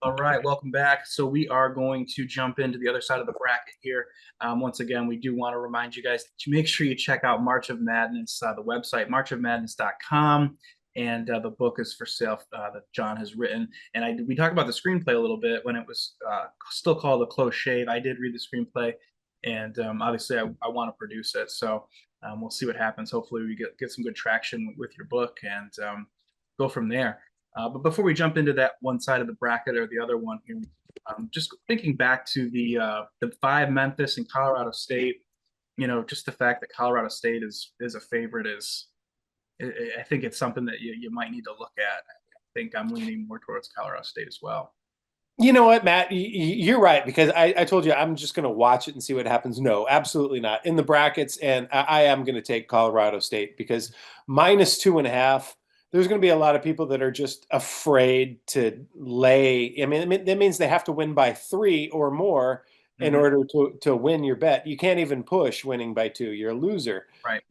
All right, welcome back. So we are going to jump into the other side of the bracket here. Once again, we do want to remind you guys to make sure you check out March of Madness, the website, marchofmadness.com. And the book is for sale that John has written. And we talked about the screenplay a little bit when it was still called A Close Shave. I did read the screenplay, and obviously I want to produce it. So we'll see what happens. Hopefully we get some good traction with your book and go from there. But before we jump into that one side of the bracket or the other one here, just thinking back to the five Memphis and Colorado State, just the fact that Colorado State is a favorite I think it's something that you might need to look at. I think I'm leaning more towards Colorado State as well. You know what, Matt? You're right because I told you I'm just going to watch it and see what happens. No, absolutely not. In the brackets, and I am going to take Colorado State because -2.5. There's going to be a lot of people that are just afraid to lay. I mean, that means they have to win by 3 or more in Hmm. order to win your bet. You can't even push winning by 2. You're a loser. Right.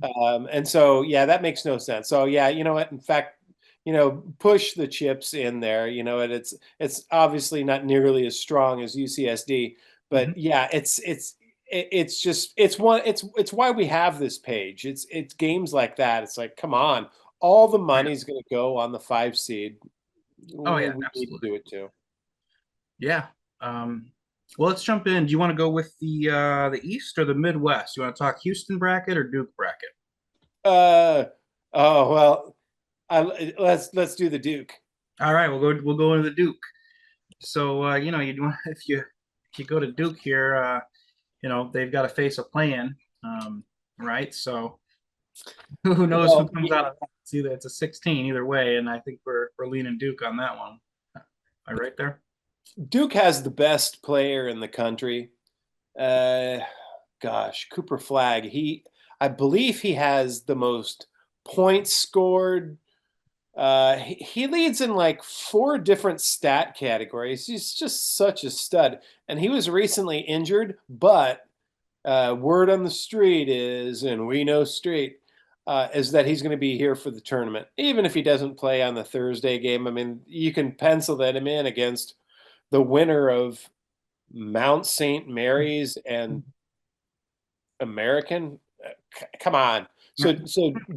And so, yeah, that makes no sense. So, yeah, you know what? In fact, push the chips in there. And it's obviously not nearly as strong as UCSD, Hmm. but yeah, it's just it's why we have this page. It's games like that. It's like, come on, all the Oh yeah. money's going to go on the 5 seed. Oh We, yeah. we need to Absolutely. do it too. Yeah. Well, let's jump in. Do you want to go with the East or the Midwest? You want to talk Houston bracket or Duke bracket? Uh oh well, let's do the Duke. All right, we'll go into the Duke. So you do if you go to Duke here, they've got to face a play-in, right? So who knows who Well, comes out of that? It's a 16 either way, and I think we're leaning Duke on that one. Am I right there? Duke has the best player in the country. Uh, Gosh, Cooper Flag. I believe he has the most points scored. He leads in like 4 different stat categories. He's just such a stud. And he was recently injured, but word on the street is, and we know street, is that he's going to be here for the tournament. Even if he doesn't play on the Thursday game, I mean, you can pencil that him in against the winner of Mount St. Mary's and American. Come on. So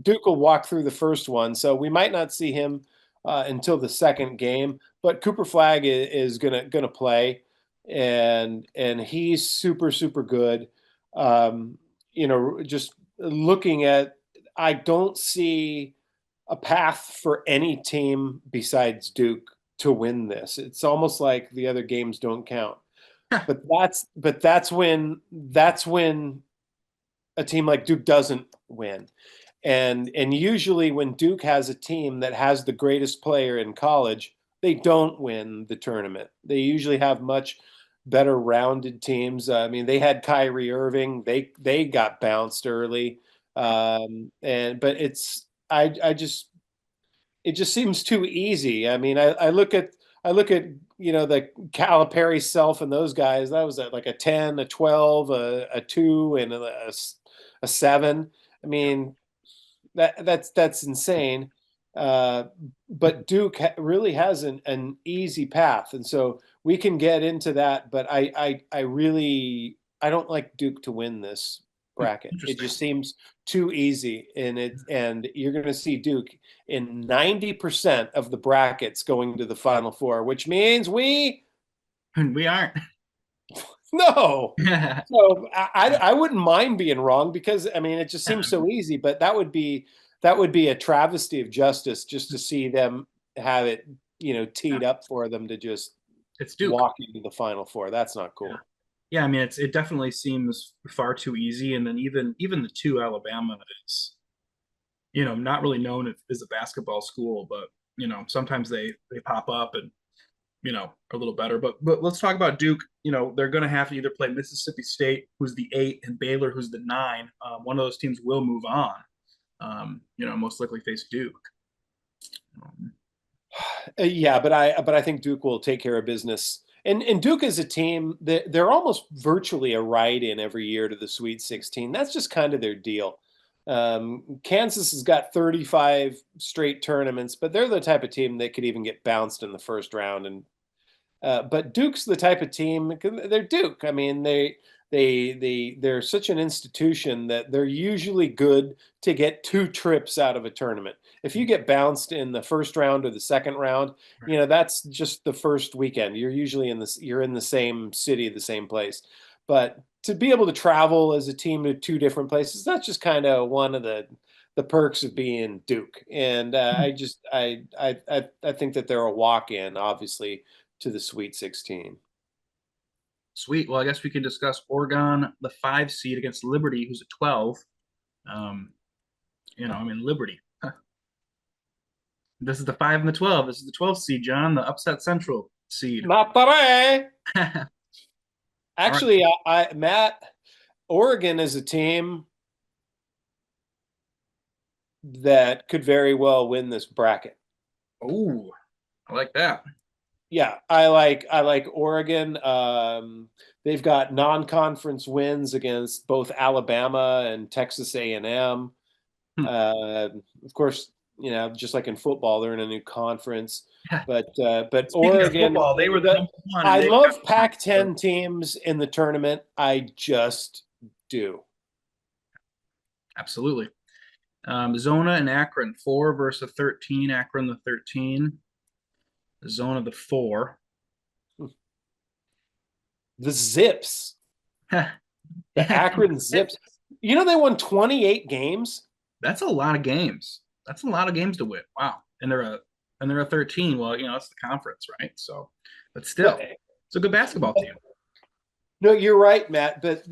Duke will walk through the first one. So we might not see him until the second game, but Cooper Flag is gonna play, and he's super good. Just looking at, I don't see a path for any team besides Duke to win this. It's almost like the other games don't count. But that's when a team like Duke doesn't win. And usually when Duke has a team that has the greatest player in college, they don't win the tournament. They usually have much better rounded teams. I mean, they had Kyrie Irving. They got bounced early. And but it's I just it just seems too easy. I mean, I look at the Calipari self and those guys. That was like a 10, a 12, a 2, and a 7. I mean, that's insane. Uh, but Duke really has an easy path, and so we can get into that. But I really I don't like Duke to win this bracket. It Interesting. just seems too easy, and you're going to see Duke in 90% of the brackets going to the Final Four, which means we We aren't. no. Yeah. So I wouldn't mind being wrong because I mean it just seems so easy, but that would be a travesty of justice just to see them have it teed up for them to just It's Duke. walk into the Final Four. That's not Yeah. cool. Yeah, I mean it definitely seems far too easy, and then even the two Alabama is not really known as a basketball school, but sometimes they pop up and are a little better. But let's talk about Duke. They're going to have to either play Mississippi State, who's the 8, and Baylor, who's the 9. One of those teams will move on. Most likely face Duke. Um, Yeah, but I think Duke will take care of business. And Duke is a team that they're almost virtually a ride-in every year to the Sweet 16. That's just kind of their deal. Kansas has got 35 straight tournaments, but they're the type of team that could even get bounced in the first round. And But Duke's the type of team. They're Duke. I mean, they're such an institution that they're usually good to get 2 trips out of a tournament. If you get bounced in the first round or the second round, Right. that's just the first weekend. You're usually you're in the same city, the same place. But to be able to travel as a team to 2 different places, that's just kind of one of the perks of being Duke. And I think that they're a walk-in, obviously, to the Sweet 16. Sweet. Well, I guess we can discuss Oregon, the 5 seed against Liberty, who's a 12. Um, I mean, Liberty. This is the 5 and the 12. This is the 12th seed, John, the upset Central seed. Napare! All right. Actually, Matt, Oregon is a team that could very well win this bracket. Oh, I like that. Yeah, I like Oregon. They've got non-conference wins against both Alabama and Texas A&M. Hmm. Of course, just like in football, they're in a new conference. Yeah. But Speaking of Oregon, football, they were the number one, and I they love Pac-10 teams in the tournament. I just do. absolutely. Zona and Akron, 4 versus 13. Akron the 13. Zona the 4. The Zips, the Akron Zips. They won 28 games. That's a lot of games. That's a lot of games to win. Wow. And they're a 13. Well, it's the conference, right? So, but still, it's a good basketball team. No, you're right, Matt. But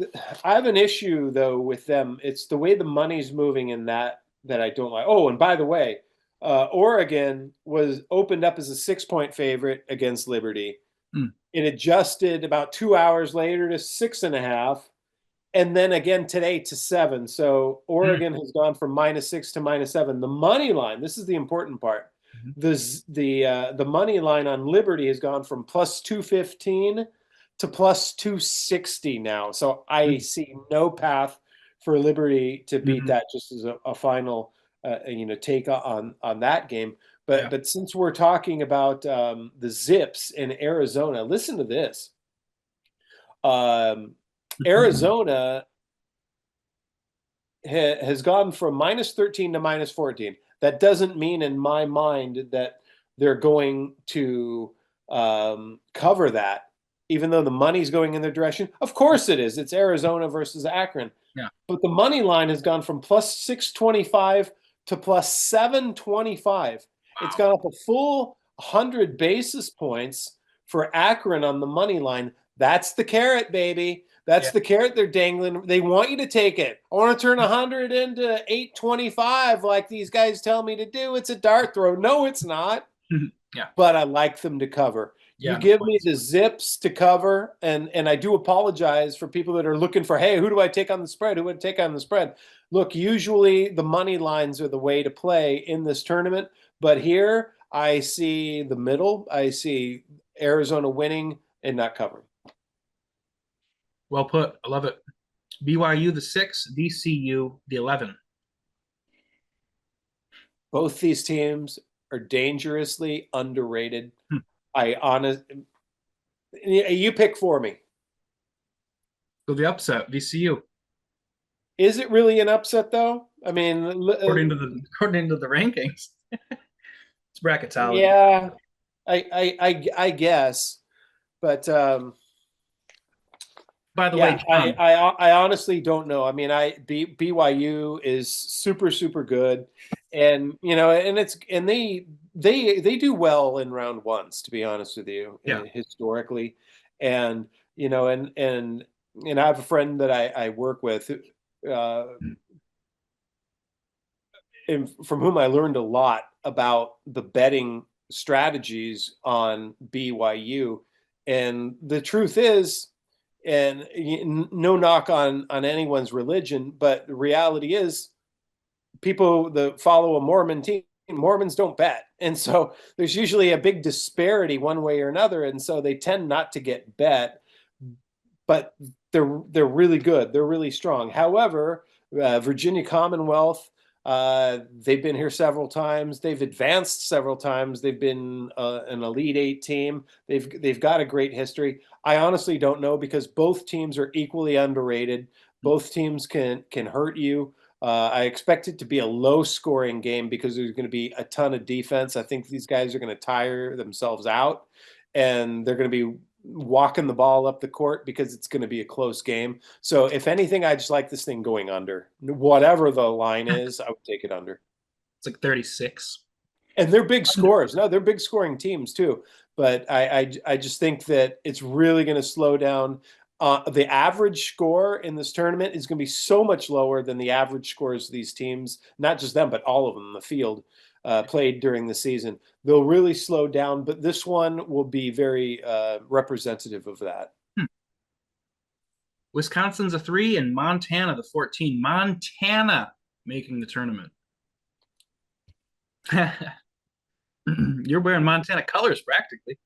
I have an issue though with them. It's the way the money's moving in that I don't like. Oh, and by the way, Oregon was opened up as a 6-point favorite against Liberty. Hmm. It adjusted about 2 hours later to 6.5, and then again today to 7. So Oregon has gone from -6 to -7. The money line. This is the important part. The money line on Liberty has gone from +215 to +260 now. So I see no path for Liberty to beat that just as a final take on that game. But since we're talking about the Zips in Arizona, listen to this. Arizona has gone from -13 to -14. That doesn't mean in my mind that they're going to cover that, even though the money's going in their direction. Of course it is. It's Arizona versus Akron. Yeah. But the money line has gone from +625 to +725. Wow. It's gone up a full 100 basis points for Akron on the money line. That's the carrot, baby. That's the carrot they're dangling. They want you to take it. I want to turn 100 into 825 like these guys tell me to do. It's a dart throw. No, it's not. But I like them to cover. You give me the Zips to cover, and I do apologize for people that are looking for, hey, who do I take on the spread? Who would I take on the spread? Look, usually the money lines are the way to play in this tournament, but here I see the middle. I see Arizona winning and not covering. Well put. I love it. BYU the 6, VCU the 11. Both these teams are dangerously underrated. You pick for me. So the upset, VCU. Is it really an upset though? I mean, according to the rankings, it's bracketology. Yeah, I guess, but by the way, John, I honestly don't know. I mean, BYU is super good, and they do well in round ones, to be honest with you, historically, and and I have a friend that I work with, from whom I learned a lot about the betting strategies on BYU, and the truth is, and no knock on anyone's religion, but the reality is, people that follow a Mormon team, Mormons don't bet, and so there's usually a big disparity one way or another, and so they tend not to get bet, but they're really good, they're really strong. However, Virginia Commonwealth, They've been here several times. They've advanced several times. They've been an Elite Eight team. They've got a great history. I honestly don't know because both teams are equally underrated. Both teams can hurt you. I expect it to be a low-scoring game because there's going to be a ton of defense. I think these guys are going to tire themselves out, and they're going to be walking the ball up the court because it's going to be a close game. So if anything, I just like this thing going under. Whatever the line is, I would take it under. It's like 36. And they're big scorers. No, they're big scoring teams too. But I just think that it's really going to slow down. The average score in this tournament is going to be so much lower than the average scores of these teams, not just them, but all of them in the field played during the season. They'll really slow down, but this one will be very representative of that. Wisconsin's a 3 and Montana the 14. Montana making the tournament. You're wearing Montana colors practically.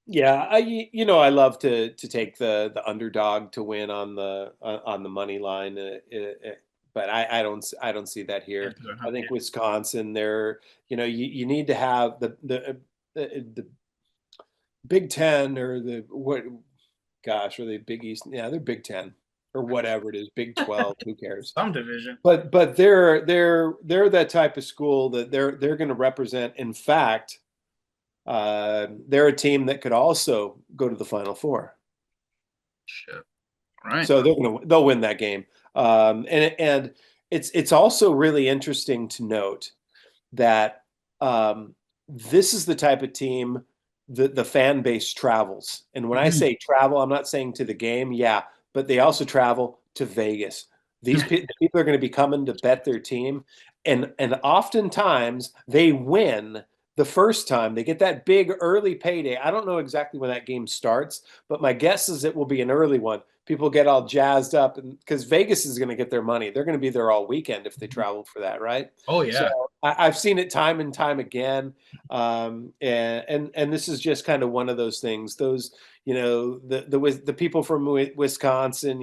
Yeah, I love to take the underdog to win on the money line, but I don't see that here. I think Wisconsin, you need to have the Big Ten or the what? Gosh, are they Big East? Yeah, they're Big Ten or whatever it is, Big 12. Who cares? Some division. But they're that type of school that they're going to represent. In fact, they're a team that could also go to the Final Four. Shit. All right. So they'll win that game. And it's also really interesting to note that this is the type of team that the fan base travels. And when I say travel, I'm not saying to the game, but they also travel to Vegas. These people are going to be coming to bet their team, and oftentimes they win the first time. They get that big early payday. I don't know exactly when that game starts, but my guess is it will be an early one. People get all jazzed up, and because Vegas is going to get their money. They're going to be there all weekend if they traveled for that, right? Oh yeah. So I've seen it time and time again, and this is just kind of one of those things. Those the people from Wisconsin,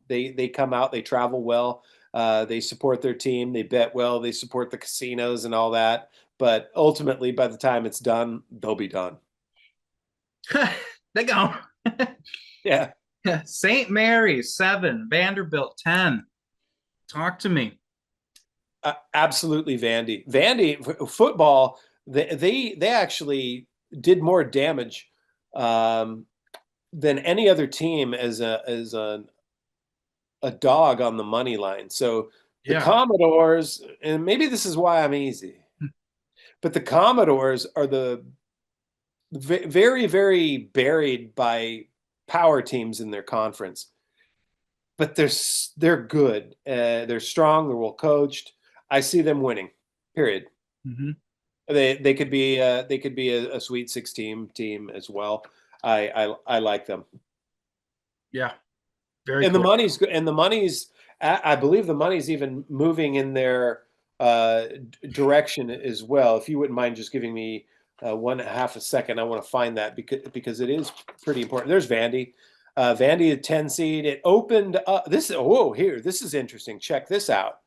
they come out, they travel well, they support their team, they bet well, they support the casinos and all that. But ultimately, by the time it's done, they'll be done. They go. Yeah. St. Mary's 7, Vanderbilt 10. Talk to me. Absolutely, Vandy. Football. They actually did more damage than any other team as a dog on the money line. So the Commodores, and maybe this is why I'm easy, but the Commodores are the very, very buried by power teams in their conference. But they're good. They're strong. They're well coached. I see them winning. Period. Mm-hmm. They could be a Sweet 16 team as well. I like them. Yeah, very. And cool. The money's good. And the money's. I believe the money's even moving in their direction as well. If you wouldn't mind just giving me 1/2 a second, I want to find that because it is pretty important. There's Vandy. Vandy, a 10 seed. It opened up. This is interesting. Check this out.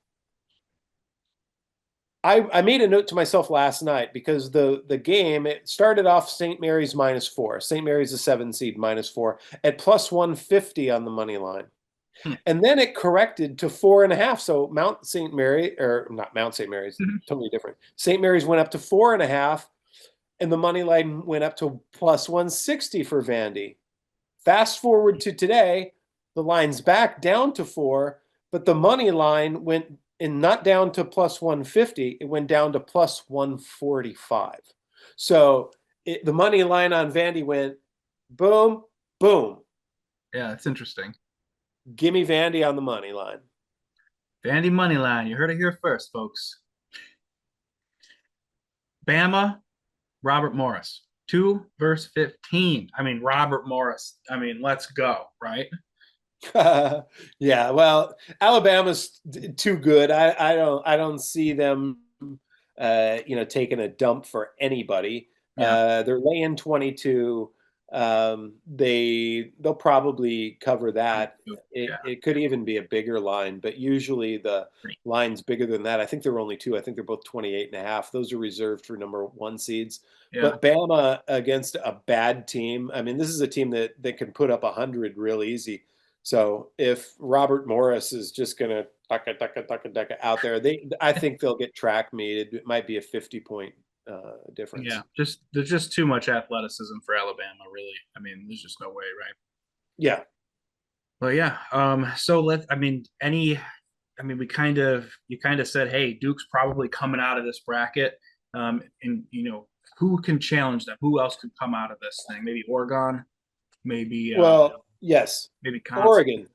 I made a note to myself last night because the game, it started off St. Mary's -4. St. Mary's a 7 seed -4 at +150 on the money line. And then it corrected to 4.5. So Mount St. Mary, or not Mount St. Mary's, totally different. St. Mary's went up to 4.5, and the money line went up to +160 for Vandy. Fast forward to today, the line's back down to 4, but the money line went not down to +150, it went down to +145. So the money line on Vandy went boom, boom. Yeah, that's interesting. Give me Vandy on the money line. Vandy money line. You heard it here first, folks. Bama, Robert Morris. 2 verse 15. I mean, Robert Morris. I mean, let's go, right? Yeah, well, Alabama's too good. I don't see them taking a dump for anybody. They're laying 22. they'll probably cover that. Yeah. It could even be a bigger line, but usually the line's bigger than that. I think there are only two. I think they're both 28.5. Those are reserved for number one seeds. Yeah. But Bama against a bad team, I mean, this is a team that can put up 100 real easy. So if Robert Morris is just going to tucka out there, I think they'll get track meted. It might be a 50-point difference. Yeah. There's just too much athleticism for Alabama, really. I mean, there's just no way, right? Yeah. But yeah, so we you kind of said, hey, Duke's probably coming out of this bracket. And who can challenge them? Who else could come out of this thing? Maybe Oregon, maybe Well, yes. maybe Wisconsin. Oregon,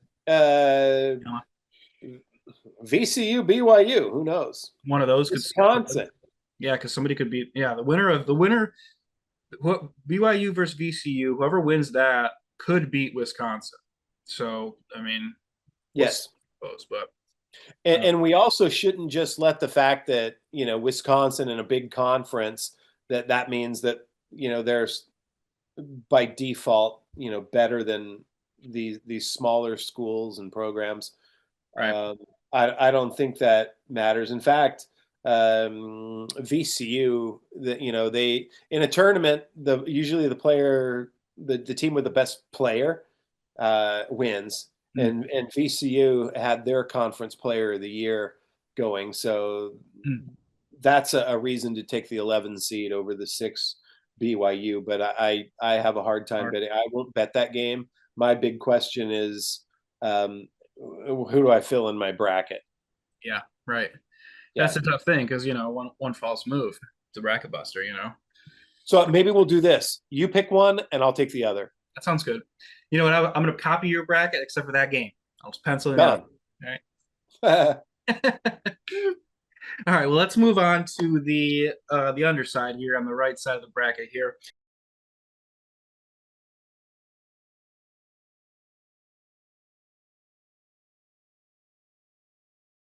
VCU, BYU. Who knows? One of those Wisconsin. Yeah, because somebody could be the winner. What BYU versus VCU? Whoever wins that could beat Wisconsin. So I mean, yes, but and we also shouldn't just let the fact that Wisconsin in a big conference that means that there's by default better than these smaller schools and programs. Right. I don't think that matters. In fact, VCU, they in a tournament, usually the team with the best player wins, and VCU had their conference player of the year going, so that's a reason to take the 11 seed over the 6 BYU. But I have a hard time betting. I won't bet that game. My big question is, who do I fill in my bracket? Yeah, right. Yeah. That's a tough thing because one false move, it's a bracket buster. So maybe we'll do this. You pick one, and I'll take the other. That sounds good. You know what? I'm going to copy your bracket except for that game. I'll just pencil it Done. in. All right. All right. Well, let's move on to the underside here on the right side of the bracket here.